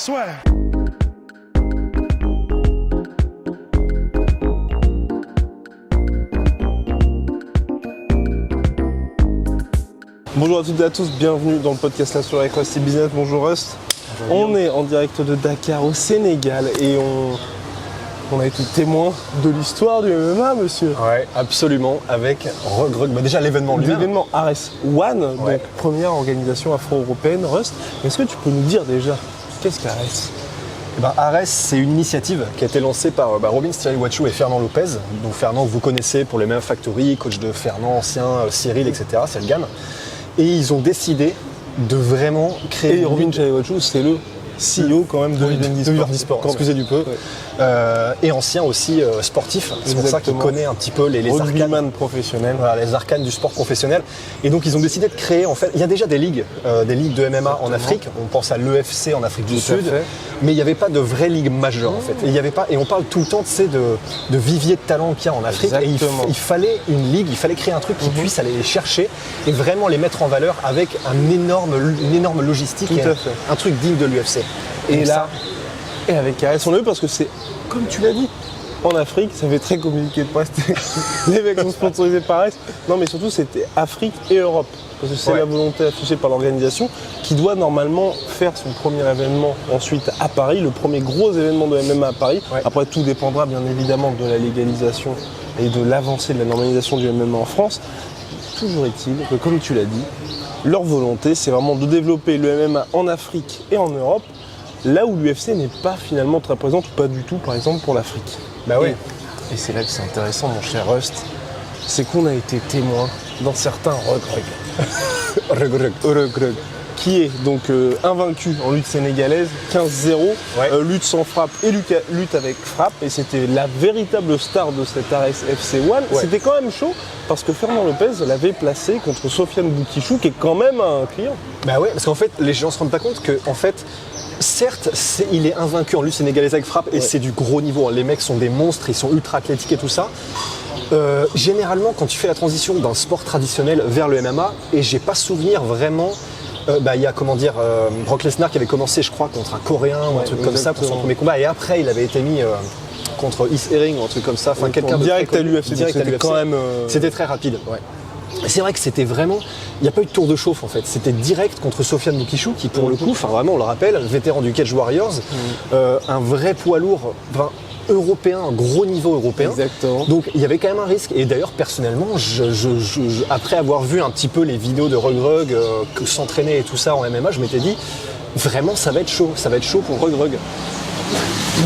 Soit. Bonjour à toutes et à tous, bienvenue dans le podcast là sur avec Rusty Business. Bonjour Rust. On est en direct de Dakar au Sénégal et on a été témoin de l'histoire du MMA, monsieur. Ouais, absolument, avec Rugrug. Bah déjà l'événement lui-même. L'événement Ares One, donc première organisation afro-européenne. Rust, est-ce que tu peux nous dire déjà, qu'est-ce qu'Ares ? Ares, c'est une initiative qui a été lancée par Robin Stiliwachou et Fernand Lopez. Donc Fernand, que vous connaissez pour les mêmes Factory, coach de Fernand, ancien, Cyril, etc., Selgan. Et ils ont décidé de vraiment créer... Et Robin Stiliwachou, c'est le CEO quand même de Vivendi Sport, excusez du peu. Ouais. Et ancien aussi sportif, c'est pour ça qu'il connaît un petit peu les arcanes professionnels. Voilà, les arcanes du sport professionnel. Et donc ils ont décidé de créer, en fait, il y a déjà des ligues de MMA en Afrique. On pense à l'EFC en Afrique du Sud, mais il n'y avait pas de vraie ligue majeure en fait. Et il y avait pas, et on parle tout le temps, de vivier de talent qu'il y a en Afrique. Et il fallait une ligue, il fallait créer un truc qui puisse aller les chercher et vraiment les mettre en valeur avec une énorme logistique, et un truc digne de l'UFC. Et là, et avec Ares, on l'a vu parce que c'est, comme tu l'as dit, en Afrique, ça fait très communiqué de presse. Les mecs sont sponsorisés par Ares. Non, mais surtout, c'était Afrique et Europe. Parce que c'est la volonté affichée par l'organisation qui doit normalement faire son premier événement ensuite à Paris, le premier gros événement de MMA à Paris. Ouais. Après, tout dépendra bien évidemment de la légalisation et de l'avancée de la normalisation du MMA en France. Toujours est-il que, comme tu l'as dit, leur volonté, c'est vraiment de développer le MMA en Afrique et en Europe. Là où l'UFC n'est pas finalement très présente, ou pas du tout, par exemple, pour l'Afrique. Bah oui. Et c'est là que c'est intéressant, mon cher Rust, c'est qu'on a été témoin dans certains Rugrug, qui est donc invaincu en lutte sénégalaise, 15-0, lutte sans frappe et lutte avec frappe. Et c'était la véritable star de cette Ares FC One. Ouais. C'était quand même chaud, parce que Fernand Lopez l'avait placé contre Sofiane Boukichou, qui est quand même un client. Bah ouais, parce qu'en fait, les gens ne se rendent pas compte que, en fait, certes, il est invaincu en lutte sénégalaise avec frappe et c'est du gros niveau. Les mecs sont des monstres, ils sont ultra athlétiques et tout ça. Généralement, quand tu fais la transition d'un sport traditionnel vers le MMA, et j'ai pas souvenir vraiment, il y a Brock Lesnar qui avait commencé, je crois, contre un Coréen ou un truc comme ça pour son premier combat, et après il avait été mis contre Heath Herring ou un truc comme ça, enfin quelqu'un de direct à l'UFC. C'était très rapide. Ouais. C'est vrai que c'était vraiment, il n'y a pas eu de tour de chauffe en fait, c'était direct contre Sofiane Boukichou qui pour le coup, vraiment on le rappelle, vétéran du Cage Warriors, un vrai poids lourd, européen, un gros niveau européen. Exactement. Donc il y avait quand même un risque. Et d'ailleurs personnellement, après avoir vu un petit peu les vidéos de Rugrug s'entraîner et tout ça en MMA, je m'étais dit vraiment ça va être chaud pour Rugrug.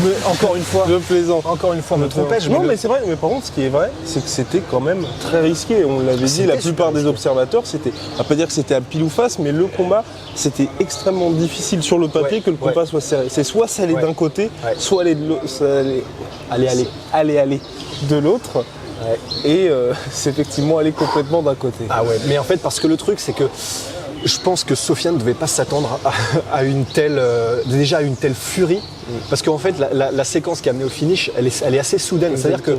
Mais encore une fois, me trompais-je. Non, mais c'est vrai. Mais par contre, ce qui est vrai, c'est que c'était quand même très risqué. On l'avait dit, la plupart des observateurs, c'était, on va pas dire que c'était à pile ou face, mais le combat, c'était extrêmement difficile sur le papier que le combat soit serré. C'est soit ça allait d'un côté, soit aller de l'autre. Ouais. Et c'est effectivement aller complètement d'un côté. Ah ouais. Mais en fait, parce que le truc, c'est que je pense que Sofiane ne devait pas s'attendre à une telle furie. Parce qu'en fait, la séquence qui a amené au finish, elle est assez soudaine. C'est-à-dire que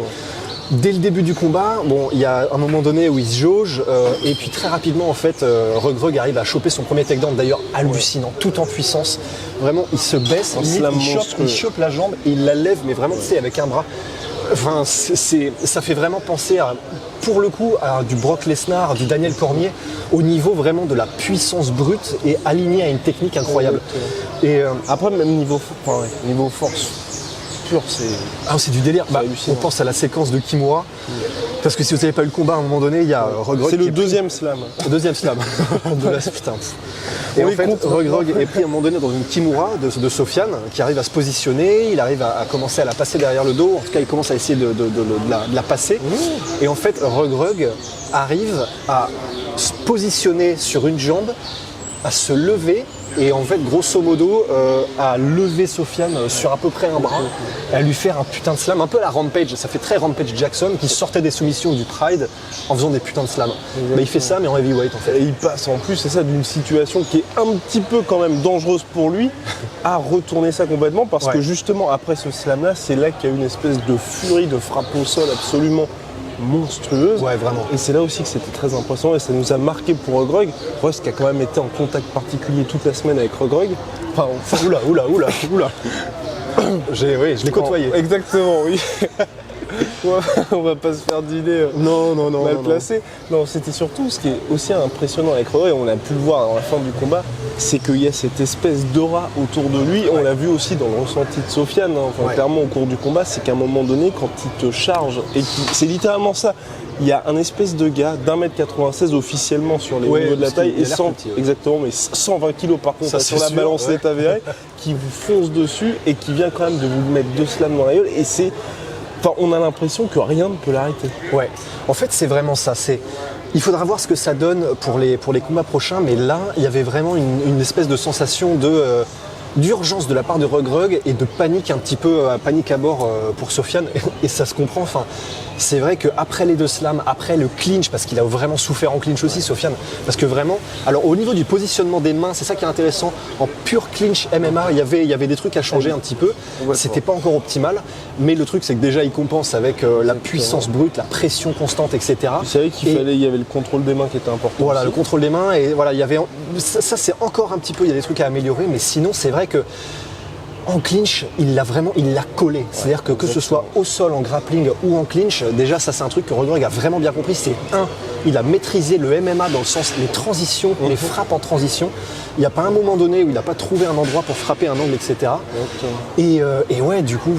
dès le début du combat, il y a un moment donné où il se jauge, et puis très rapidement, en fait, Rugrug arrive à choper son premier takedown, d'ailleurs hallucinant, tout en puissance. Vraiment, il se baisse, il chope la jambe et il la lève, mais vraiment, tu sais, avec un bras. Enfin, ça fait vraiment penser pour le coup, à du Brock Lesnar, du Daniel Cormier, au niveau vraiment de la puissance brute et aligné à une technique incroyable. Et après, même niveau force pure, c'est du délire. On pense à la séquence de Kimura, parce que si vous n'avez pas eu le combat, à un moment donné, il y a Rugrug. C'est le deuxième slam. Le deuxième slam. Putain. Et en fait, Rugrug est pris à un moment donné dans une Kimura de Sofiane, qui arrive à se positionner, il arrive à commencer à la passer derrière le dos, en tout cas il commence à essayer de la passer. Et en fait, Rugrug arrive à se positionner sur une jambe, à se lever, et en fait, grosso modo, à lever Sofiane sur à peu près un bras, et à lui faire un putain de slam, un peu à la Rampage, ça fait très Rampage Jackson, qui sortait des soumissions du Pride en faisant des putains de slams. Il fait ça, mais en heavyweight en fait. Et il passe en plus, c'est ça, d'une situation qui est un petit peu quand même dangereuse pour lui, à retourner ça complètement, parce que justement, après ce slam-là, c'est là qu'il y a une espèce de furie, de frappe au sol absolument monstrueuse. Ouais, vraiment. Et c'est là aussi que c'était très impressionnant et ça nous a marqué pour Rugrug. Rust qui a quand même été en contact particulier toute la semaine avec Rugrug. Pardon. Oula. Je l'ai côtoyé. Exactement, oui. On va pas se faire d'idées Non. mal placées. Non, c'était surtout ce qui est aussi impressionnant avec Roy, et on a pu le voir dans la fin du combat, c'est qu'il y a cette espèce d'aura autour de lui. On l'a vu aussi dans le ressenti de Sofiane, hein. Enfin, clairement au cours du combat, c'est qu'à un moment donné, quand il te charge, et c'est littéralement ça. Il y a un espèce de gars d'1m96 officiellement sur les niveaux de la taille, et 100, exactement, mais 120 kilos par contre, ça, sur la balance n'est avérée, qui vous fonce dessus et qui vient quand même de vous mettre 2 slams dans la gueule, et c'est... Enfin, on a l'impression que rien ne peut l'arrêter. Ouais, en fait c'est vraiment ça. Il faudra voir ce que ça donne pour les combats prochains, mais là il y avait vraiment une espèce de sensation d'urgence de la part de Rug et de panique un petit peu, panique à bord pour Sofiane, et ça se comprend. Enfin, c'est vrai qu'après les 2 slams, après le clinch, parce qu'il a vraiment souffert en clinch aussi, Sofiane, parce que vraiment, alors au niveau du positionnement des mains, c'est ça qui est intéressant, en pur clinch MMA, il y avait des trucs à changer un petit peu, c'était pas encore optimal, mais le truc c'est que déjà il compense avec la puissance brute, la pression constante, etc. C'est vrai qu'il y avait le contrôle des mains qui était important. Voilà, aussi. le contrôle des mains, et voilà, il y avait ça c'est encore un petit peu, il y a des trucs à améliorer, mais sinon c'est vrai que en clinch, il l'a collé. C'est-à-dire que ce soit au sol, en grappling ou en clinch, déjà ça c'est un truc que Rug a vraiment bien compris. C'est il a maîtrisé le MMA dans le sens les transitions, les frappes en transition. Il n'y a pas un moment donné où il n'a pas trouvé un endroit pour frapper un angle, etc. Et ouais, du coup,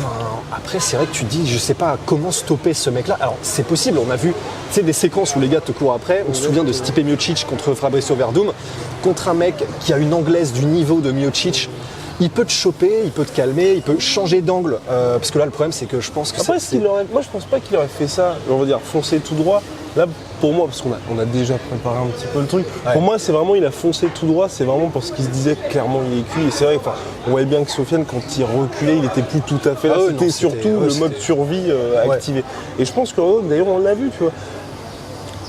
après c'est vrai que tu te dis, je sais pas comment stopper ce mec-là. Alors c'est possible, on a vu des séquences où les gars te courent après. On se souvient de Stipe Miocic contre Fabricio Werdum, contre un mec qui a une anglaise du niveau de Miocic. Il peut te choper, il peut te calmer, il peut changer d'angle. Parce que là, le problème, c'est que je pense que après, moi, je pense pas qu'il aurait fait ça. On va dire foncer tout droit. Là, pour moi, parce qu'on a déjà préparé un petit peu le truc. Ouais. Pour moi, c'est vraiment, il a foncé tout droit. C'est vraiment parce qu'il se disait que clairement, il est cuit. Et c'est vrai, on voyait bien que Sofiane, quand il reculait, il était plus tout à fait là. C'était surtout le mode survie activé. Et je pense que d'ailleurs, on l'a vu, tu vois.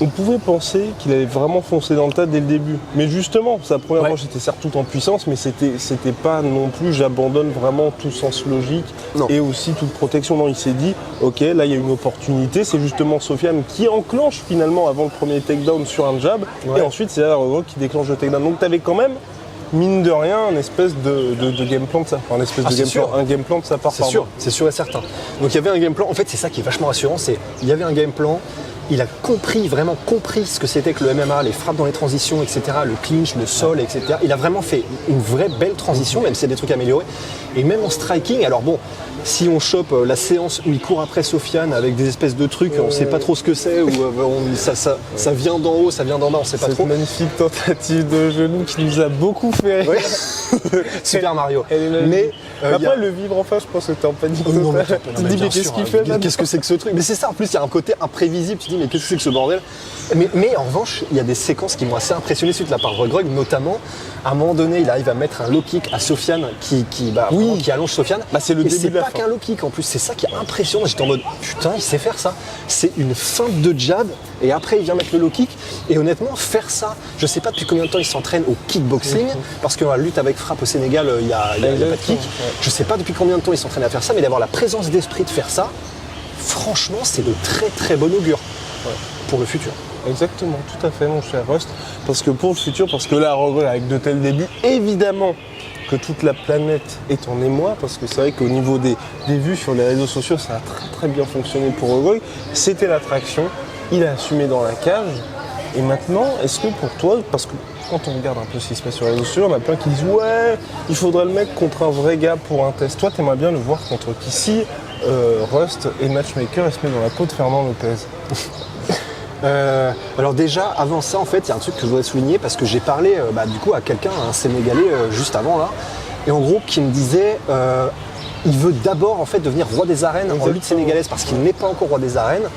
On pouvait penser qu'il allait vraiment foncer dans le tas dès le début. Mais justement, sa première manche était certes tout en puissance, mais c'était pas non plus j'abandonne vraiment tout sens logique et aussi toute protection. Non, il s'est dit, ok, là il y a une opportunité. C'est justement Sofiane qui enclenche finalement avant le premier takedown sur un jab. Et ensuite, c'est Rug qui déclenche le takedown. Donc tu avais quand même, mine de rien, un espèce de game plan de ça. Enfin, un game plan de sa part. C'est sûr et certain. Donc il y avait un game plan. En fait, c'est ça qui est vachement rassurant. Il y avait un game plan. Il a vraiment compris ce que c'était que le MMA, les frappes dans les transitions, etc., le clinch, le sol, etc. Il a vraiment fait une vraie belle transition, même s'il y a des trucs améliorés. Et même en striking, alors bon, si on chope la séance où il court après Sofiane avec des espèces de trucs, on ne sait pas trop ce que c'est, ou ça vient d'en haut, ça vient d'en bas, on ne sait pas trop. Cette magnifique tentative de genou qui nous a beaucoup fait rire. Super Mario. Mais après, le vivre en face, je pense que t'es en panique totale. Tu te dis, mais qu'est-ce qu'il fait là ? Qu'est-ce que c'est que ce truc ? Mais c'est ça, en plus, il y a un côté imprévisible. Tu te dis, mais qu'est-ce que c'est que ce bordel ? Mais en revanche, il y a des séquences qui m'ont assez impressionné suite de la part de Rug, notamment, à un moment donné, il arrive à mettre un low kick à Sofiane qui allonge Sofiane. C'est le début de la fin. C'est pas qu'un low kick en plus, c'est ça qui est impressionnant. J'étais en mode, putain, il sait faire ça. C'est une feinte de jab et après, il vient mettre le low kick. Et honnêtement, faire ça, je sais pas depuis combien de temps il s'entraîne au kickboxing, parce que la lutte avec frappe au Sénégal, il y a pas de kick. Je sais pas depuis combien de temps il s'entraîne à faire ça, mais d'avoir la présence d'esprit de faire ça, franchement, c'est de très très bon augure pour le futur. Exactement, tout à fait, mon cher Rust. Parce que pour le futur, parce que là, avec de tels débuts, évidemment que toute la planète est en émoi, parce que c'est vrai qu'au niveau des vues sur les réseaux sociaux, ça a très très bien fonctionné pour Rug. C'était l'attraction, il a assumé dans la cage. Et maintenant, est-ce que pour toi, parce que quand on regarde un peu ce qui se passe sur les réseaux sociaux, on a plein qui disent ouais, il faudrait le mettre contre un vrai gars pour un test. Toi, t'aimerais bien le voir contre qui? Si Rust est matchmaker, il se met dans la peau de Fernand Lopez. Alors déjà, avant ça, en fait, il y a un truc que je voudrais souligner parce que j'ai parlé du coup à quelqu'un, un Sénégalais, juste avant là, et en gros qui me disait il veut d'abord en fait devenir roi des arènes en lutte sénégalaise parce qu'il n'est pas encore roi des arènes.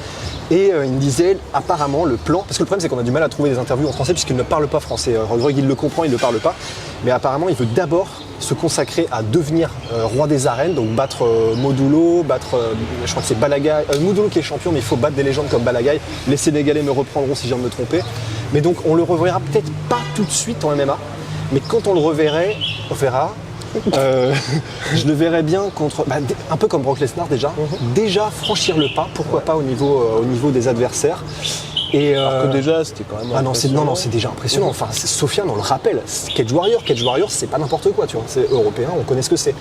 Et il me disait apparemment le plan, parce que le problème c'est qu'on a du mal à trouver des interviews en français puisqu'il ne parle pas français. Rug il le comprend, il ne le parle pas, mais apparemment il veut d'abord se consacrer à devenir roi des arènes, donc battre Modulo, je crois que c'est Balagaï, Modulo qui est champion, mais il faut battre des légendes comme Balagaï. Les Sénégalais me reprendront si je viens de me tromper. Mais donc on le reverra peut-être pas tout de suite en MMA, mais quand on le reverra, je le verrais bien contre, un peu comme Brock Lesnar déjà franchir le pas, pourquoi pas au niveau des adversaires. Et, Alors que déjà, c'était quand même. Ah non, c'est déjà impressionnant. Enfin, Sofiane, on le rappelle, Cage Warrior, c'est pas n'importe quoi, tu vois. C'est européen, on connaît ce que c'est.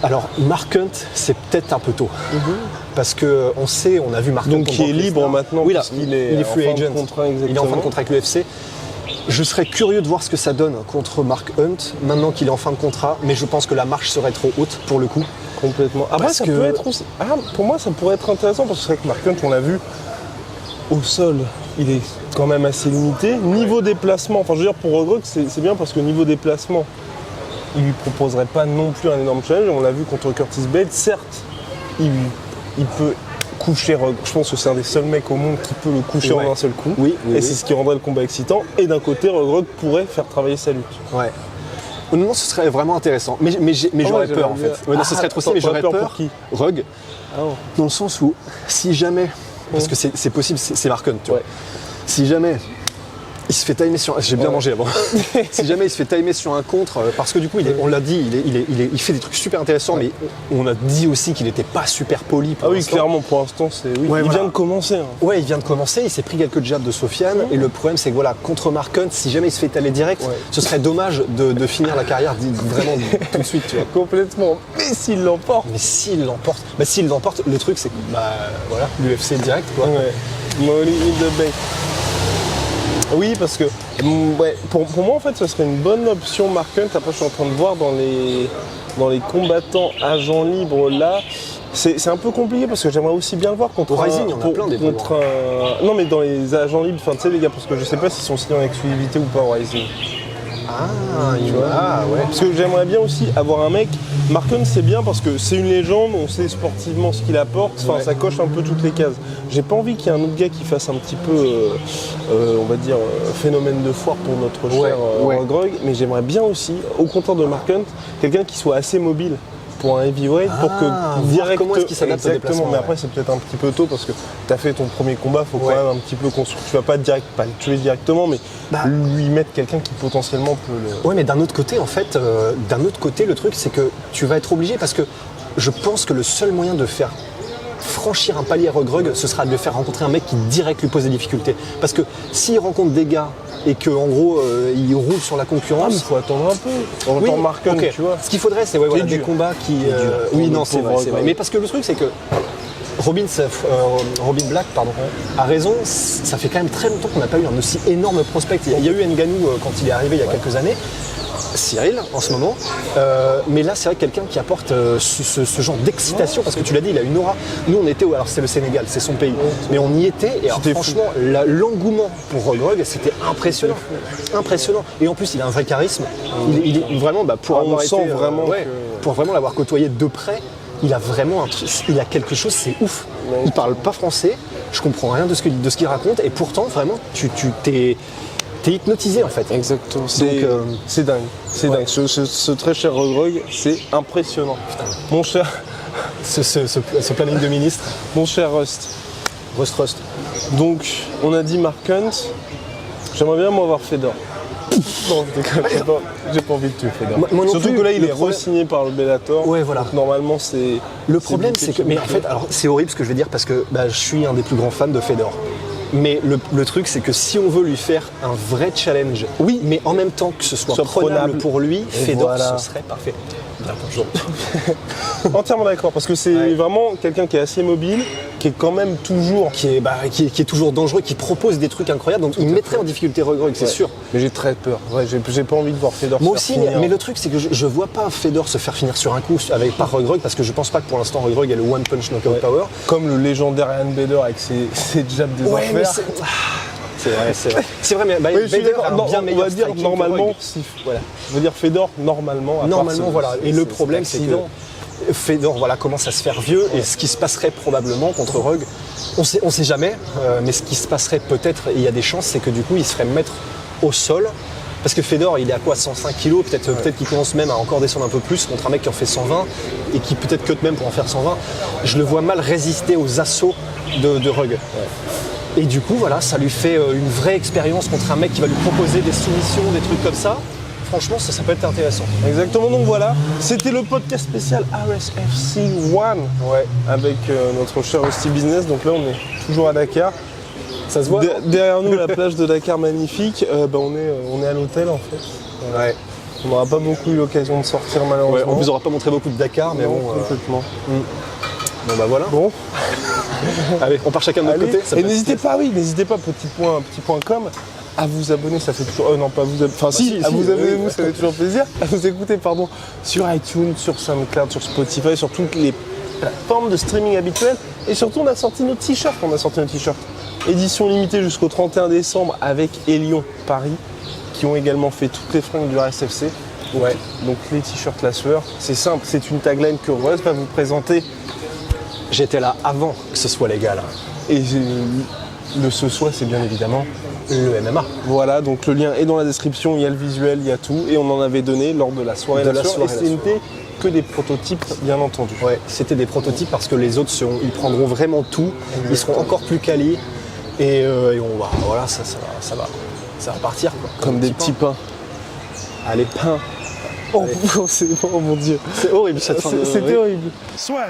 Alors, Mark Hunt, c'est peut-être un peu tôt. Parce que on a vu Mark Hunt. Donc, qui est libre maintenant, oui, il est free agent. Il est en fin de contrat avec l'UFC. Je serais curieux de voir ce que ça donne contre Mark Hunt, maintenant qu'il est en fin de contrat, mais je pense que la marche serait trop haute pour le coup. Complètement. Après, ça peut être aussi. Pour moi, ça pourrait être intéressant parce que c'est vrai que Mark Hunt, on l'a vu, au sol, il est quand même assez limité. Niveau déplacement, enfin, je veux dire, pour Rogue, c'est bien parce que niveau déplacement, il lui proposerait pas non plus un énorme challenge. On l'a vu contre Curtis Blades, certes, il peut coucher Rogue. Je pense que c'est un des seuls mecs au monde qui peut le coucher en un seul coup. Et c'est ce qui rendrait le combat excitant. Et d'un côté, Rogue pourrait faire travailler sa lutte. Ouais. Honnêtement, ce serait vraiment intéressant. Mais j'aurais peur en fait. Ce serait trop stylé, mais j'aurais peur pour qui Rogue. Dans le sens où, si jamais, parce que c'est possible, c'est Mark Hunt, tu vois. Si jamais il se fait timer sur. J'ai bien mangé avant. Si jamais il se fait timer sur un contre, parce que du coup, on l'a dit, il fait des trucs super intéressants, mais on a dit aussi qu'il n'était pas super poli. Pour l'instant. Clairement, pour l'instant, c'est. Il vient de commencer. Ouais, il vient de commencer, il s'est pris quelques jabs de Sofiane, et le problème, c'est que voilà, contre Mark Hunt, si jamais il se fait étaler direct, ce serait dommage de finir la carrière vraiment tout de suite, tu vois. Complètement. Mais s'il l'emporte. S'il l'emporte, le truc, c'est que, voilà, l'UFC direct, quoi. Money in the bank. Oui, parce que pour moi, en fait, ce serait une bonne option Mark Hunt. Après, je suis en train de voir dans les combattants agents libres là. C'est un peu compliqué parce que j'aimerais aussi bien le voir contre Rising, il y en a plein des contre Non, mais dans les agents libres, tu sais, les gars, parce que je sais pas s'ils sont signés en exclusivité ou pas au Rising. Ouais. Parce que j'aimerais bien aussi avoir un mec. Mark Hunt, c'est bien parce que c'est une légende, on sait sportivement ce qu'il apporte, ça coche un peu toutes les cases. J'ai pas envie qu'il y ait un autre gars qui fasse un petit peu, on va dire, phénomène de foire pour notre cher Rogue, mais j'aimerais bien aussi, au contraire de Mark Hunt, quelqu'un qui soit assez mobile pour un heavyweight pour que comment est-ce qu'il s'adapte au déplacement. Mais après c'est peut-être un petit peu tôt parce que tu as fait ton premier combat, faut quand même un petit peu construire. Tu vas pas le tuer directement, mais lui mettre quelqu'un qui potentiellement peut le. Ouais, mais d'un autre côté, en fait, le truc c'est que tu vas être obligé parce que je pense que le seul moyen de faire franchir un palier à Rogue, ce sera de le faire rencontrer un mec qui direct lui pose des difficultés. Parce que s'il rencontre des gars et que en gros il roule sur la concurrence, il faut attendre un peu. On entend Mark Hunt, tu vois. Ce qu'il faudrait, c'est des combats qui. C'est vrai. Mais parce que le truc, c'est que Robin Black a raison. Ça fait quand même très longtemps qu'on n'a pas eu un aussi énorme prospect. Il y a eu Ngannou quand il est arrivé il y a quelques années. Cyril en ce moment, mais là c'est vrai que quelqu'un qui apporte ce genre d'excitation, parce que tu l'as dit, il a une aura. Nous on était alors c'est le Sénégal, c'est son pays, mais on y était et alors, franchement l'engouement pour Rogue c'était impressionnant, et en plus il a un vrai charisme, il est vraiment pour vraiment l'avoir côtoyé de près, il a vraiment il a quelque chose, c'est ouf. Il parle pas français, je comprends rien de ce qu'il raconte, et pourtant vraiment t'es hypnotisé en fait. Exactement. C'est dingue. C'est dingue. Ce très cher Rogue, c'est impressionnant. Putain. Mon cher. Ce planning de ministre. Mon cher Rust. Rust. Donc, on a dit Mark Hunt. J'aimerais bien moi avoir Fedor. Non, j'ai pas envie de tuer Fedor. Surtout que là, il est re-signé par le Bellator. Ouais, voilà. Donc, normalement, c'est. Le problème, c'est que. Mais en fait, alors, c'est horrible ce que je vais dire parce que je suis un des plus grands fans de Fedor. Mais le truc, c'est que si on veut lui faire un vrai challenge, mais en même temps que ce soit prenable pour lui, Fedor, ce serait parfait. Bonjour. Entièrement d'accord, parce que c'est vraiment quelqu'un qui est assez mobile, qui est quand même toujours... Qui est toujours dangereux, qui propose des trucs incroyables, donc il mettrait en difficulté Rogue, c'est sûr. Mais j'ai très peur, j'ai pas envie de voir Fedor moi aussi, mais le truc, c'est que je vois pas Fedor se faire finir sur un coup par Rogue, parce que je pense pas que pour l'instant Rogue ait le one punch knockout power. Comme le légendaire Ryan Bader avec ses jabs des enfers. C'est vrai, mais Bader a bien meilleur striking. On va dire normalement, je veux dire Fedor normalement. Normalement, voilà. Et le problème, c'est que Fedor commence à se faire vieux, et ce qui se passerait probablement contre Rogue, on sait jamais, mais ce qui se passerait peut-être, et il y a des chances, c'est que du coup il se ferait mettre au sol. Parce que Fedor, il est à quoi, 105 kg, peut-être qu'il commence même à encore descendre un peu plus contre un mec qui en fait 120 et qui peut-être cut même pour en faire 120. Je le vois mal résister aux assauts de Rogue. Et du coup, ça lui fait une vraie expérience contre un mec qui va lui proposer des soumissions, des trucs comme ça. franchement, ça peut être intéressant. Exactement, donc voilà, c'était le podcast spécial RSFC One avec notre cher Hosty Business. Donc là, on est toujours à Dakar. Ça se voit. Derrière nous, la plage de Dakar magnifique. On est à l'hôtel en fait. Ouais. On n'aura pas beaucoup eu l'occasion de sortir malheureusement. Ouais, on vous aura pas montré beaucoup de Dakar, mais non, bon. complètement. Bon bah voilà. Bon. Allez, on part chacun de notre Allez. côté. Et n'hésitez pas, petit point com, à vous abonner, ça fait toujours. Non, pas vous abonner. Enfin, si, à vous abonner, vous, ça fait toujours plaisir. À vous écouter, sur iTunes, sur SoundCloud, sur Spotify, sur toutes les plateformes de streaming habituelles. Et surtout, on a sorti nos t-shirts. Édition limitée jusqu'au 31 décembre avec Elion Paris, qui ont également fait toutes les fringues du RSFC. Ouais. Donc les t-shirts La Sueur, c'est simple, c'est une tagline que Russ va vous présenter. J'étais là avant que ce soit légal. Et le ce soit, c'est bien évidemment Le MMA. Voilà, donc le lien est dans la description, il y a le visuel, il y a tout. Et on en avait donné lors de la soirée La Sueur. Et ce n'était que des prototypes, bien entendu. Ouais, c'était des prototypes parce que les autres, ils prendront vraiment tout. Ils seront encore plus quali. Et on va, voilà, ça va partir. Quoi. Comme des petits pains. Allez, pain. Oh, c'est oh mon Dieu. C'est horrible cette fin de... C'était horrible. Soit.